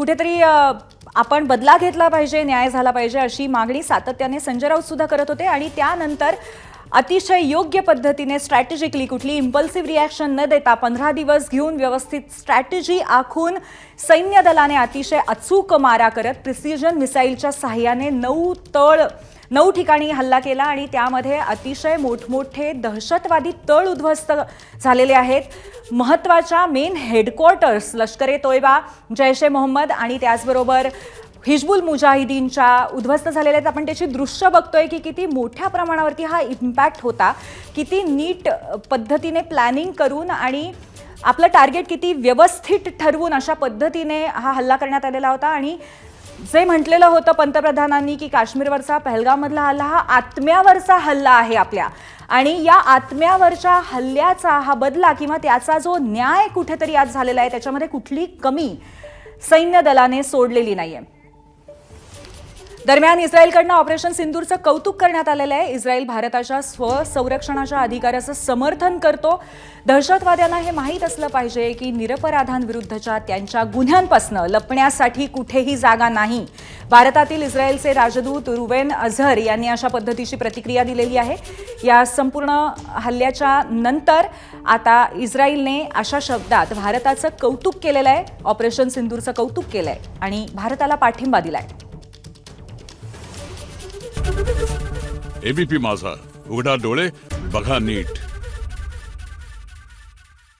कुठेतरी आपण बदला घेतला पाहिजे, न्याय झाला पाहिजे अशी मागणी सातत्याने संजय राऊत सुद्धा करत होते आणि त्यानंतर अतिशय योग्य पद्धतीने स्ट्रॅटेजिकली कुठली इम्पल्सिव्ह रिॲक्शन न देता 15 दिवस घेऊन व्यवस्थित स्ट्रॅटेजी आखून सैन्य दलाने अतिशय अचूक मारा करत प्रिसिजन मिसाईलच्या सहाय्याने 9 ठिकाणी हल्ला केला आणि त्यामध्ये अतिशय मोठमोठे दहशतवादी तळ उद्ध्वस्त झालेले आहेत. महत्त्वाच्या मेन हेडक्वार्टर्स लष्कर-ए तोयबा, जैश-ए-मोहम्मद आणि त्याचबरोबर हिजबुल मुजाहिदीनच्या उद्ध्वस्त झालेले आहेत. आपण त्याची दृश्य बघतोय की किती मोठ्या प्रमाणावरती हा इम्पॅक्ट होता, किती नीट पद्धतीने प्लॅनिंग करून आणि आपलं टार्गेट किती व्यवस्थित ठरवून अशा पद्धतीने हा हल्ला करण्यात आलेला होता. आणि जे म्हटलेलं होतं पंतप्रधानांनी की काश्मीरवरचा पहलगाममधला हल्ला हा आत्म्यावरचा हल्ला आहे आपल्या, आणि या आत्म्यावरच्या हल्ल्याचा हा बदला किंवा त्याचा जो न्याय कुठेतरी आज झालेला आहे त्याच्यामध्ये कुठली कमी सैन्य दलाने सोडलेली नाहीये. दरम्यान इस्रायलकडनं ऑपरेशन सिंदूरचं कौतुक करण्यात आलेलं आहे. इस्रायल भारताच्या स्वसंरक्षणाच्या अधिकाराचं समर्थन करतो. दहशतवाद्यांना हे माहीत असलं पाहिजे की निरपराधांविरुद्धच्या त्यांच्या गुन्ह्यांपासून लपण्यासाठी कुठेही जागा नाही. भारतातील इस्रायलचे राजदूत रुवेन अझर यांनी अशा पद्धतीची प्रतिक्रिया दिलेली आहे. या संपूर्ण हल्ल्याच्या नंतर आता इस्रायलने अशा शब्दात भारताचं कौतुक केलेलं आहे, ऑपरेशन सिंदूरचं कौतुक केलं आहे आणि भारताला पाठिंबा दिलाय. एबीपी माझा, उघडा डोळे बघा नीट.